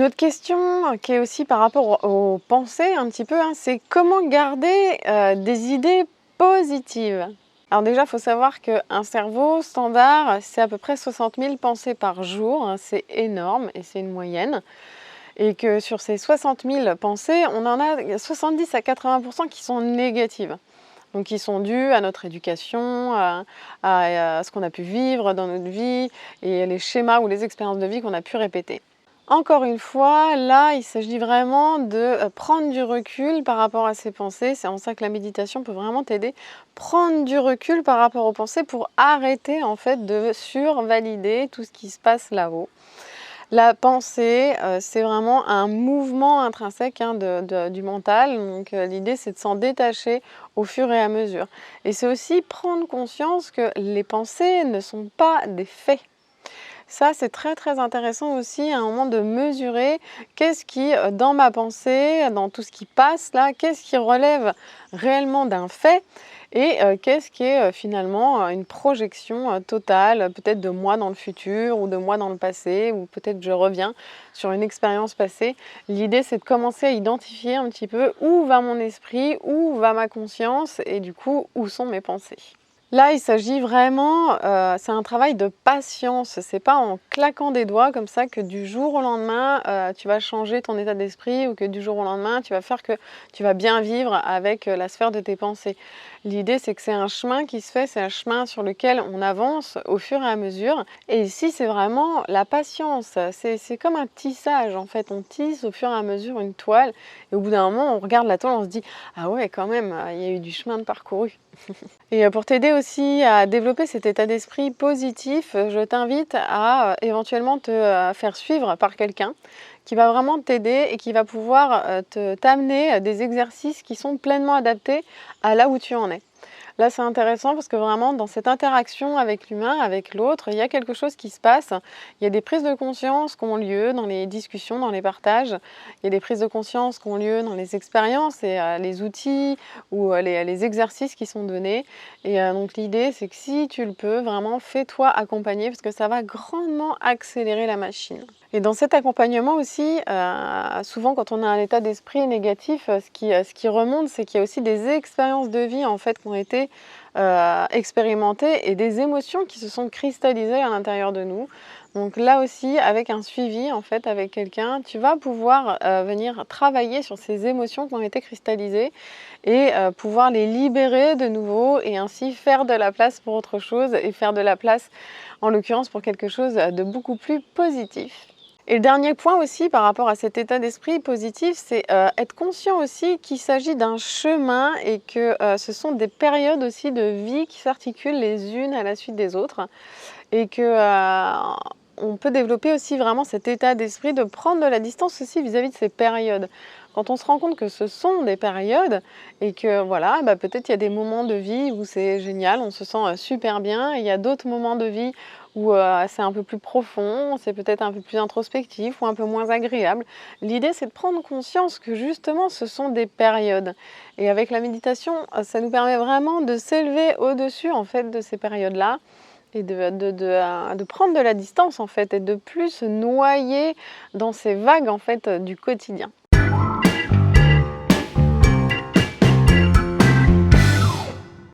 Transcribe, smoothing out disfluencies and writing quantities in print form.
Une autre question qui est aussi par rapport aux pensées un petit peu, hein, c'est comment garder des idées positives? Alors déjà, il faut savoir qu'un cerveau standard, c'est à peu près 60 000 pensées par jour, hein, c'est énorme et c'est une moyenne. Et que sur ces 60 000 pensées, on en a 70 à 80% qui sont négatives. Donc qui sont dues à notre éducation, à ce qu'on a pu vivre dans notre vie et les schémas ou les expériences de vie qu'on a pu répéter. Encore une fois, là, il s'agit vraiment de prendre du recul par rapport à ces pensées. C'est en ça que la méditation peut vraiment t'aider. Prendre du recul par rapport aux pensées pour arrêter en fait de survalider tout ce qui se passe là-haut. La pensée, c'est vraiment un mouvement intrinsèque hein, du mental. Donc l'idée, c'est de s'en détacher au fur et à mesure. Et c'est aussi prendre conscience que les pensées ne sont pas des faits. Ça, c'est très très intéressant aussi à un moment de mesurer qu'est-ce qui, dans ma pensée, dans tout ce qui passe là, qu'est-ce qui relève réellement d'un fait et qu'est-ce qui est finalement une projection totale, peut-être de moi dans le futur ou de moi dans le passé, ou peut-être je reviens sur une expérience passée. L'idée, c'est de commencer à identifier un petit peu où va mon esprit, où va ma conscience et du coup, où sont mes pensées. Là, il s'agit vraiment, c'est un travail de patience. C'est pas en claquant des doigts comme ça que du jour au lendemain, tu vas changer ton état d'esprit ou que du jour au lendemain, tu vas faire que tu vas bien vivre avec la sphère de tes pensées. L'idée, c'est que c'est un chemin qui se fait, c'est un chemin sur lequel on avance au fur et à mesure. Et ici, c'est vraiment la patience. C'est comme un tissage, en fait. On tisse au fur et à mesure une toile. Et au bout d'un moment, on regarde la toile, on se dit « Ah ouais, quand même, il y a eu du chemin de parcouru ». Et pour t'aider aussi à développer cet état d'esprit positif, je t'invite à éventuellement te faire suivre par quelqu'un qui va vraiment t'aider et qui va pouvoir t'amener des exercices qui sont pleinement adaptés à là où tu en es. Là, c'est intéressant parce que vraiment, dans cette interaction avec l'humain, avec l'autre, il y a quelque chose qui se passe. Il y a des prises de conscience qui ont lieu dans les discussions, dans les partages. Il y a des prises de conscience qui ont lieu dans les expériences et les outils ou les exercices qui sont donnés. Et donc, l'idée, c'est que si tu le peux, vraiment, fais-toi accompagner parce que ça va grandement accélérer la machine. Et dans cet accompagnement aussi, souvent quand on a un état d'esprit négatif, ce qui remonte, c'est qu'il y a aussi des expériences de vie en fait qui ont été expérimentées et des émotions qui se sont cristallisées à l'intérieur de nous. Donc là aussi, avec un suivi en fait, avec quelqu'un, tu vas pouvoir venir travailler sur ces émotions qui ont été cristallisées et pouvoir les libérer de nouveau et ainsi faire de la place pour autre chose et faire de la place, en l'occurrence, pour quelque chose de beaucoup plus positif. Et le dernier point aussi par rapport à cet état d'esprit positif, c'est être conscient aussi qu'il s'agit d'un chemin et que ce sont des périodes aussi de vie qui s'articulent les unes à la suite des autres et que on peut développer aussi vraiment cet état d'esprit de prendre de la distance aussi vis-à-vis de ces périodes. Quand on se rend compte que ce sont des périodes et que voilà, bah, peut-être il y a des moments de vie où c'est génial, on se sent super bien, et il y a d'autres moments de vie où c'est un peu plus profond, c'est peut-être un peu plus introspectif ou un peu moins agréable. L'idée, c'est de prendre conscience que justement, ce sont des périodes. Et avec la méditation, ça nous permet vraiment de s'élever au-dessus en fait de ces périodes-là et de prendre de la distance en fait et de plus se noyer dans ces vagues en fait du quotidien.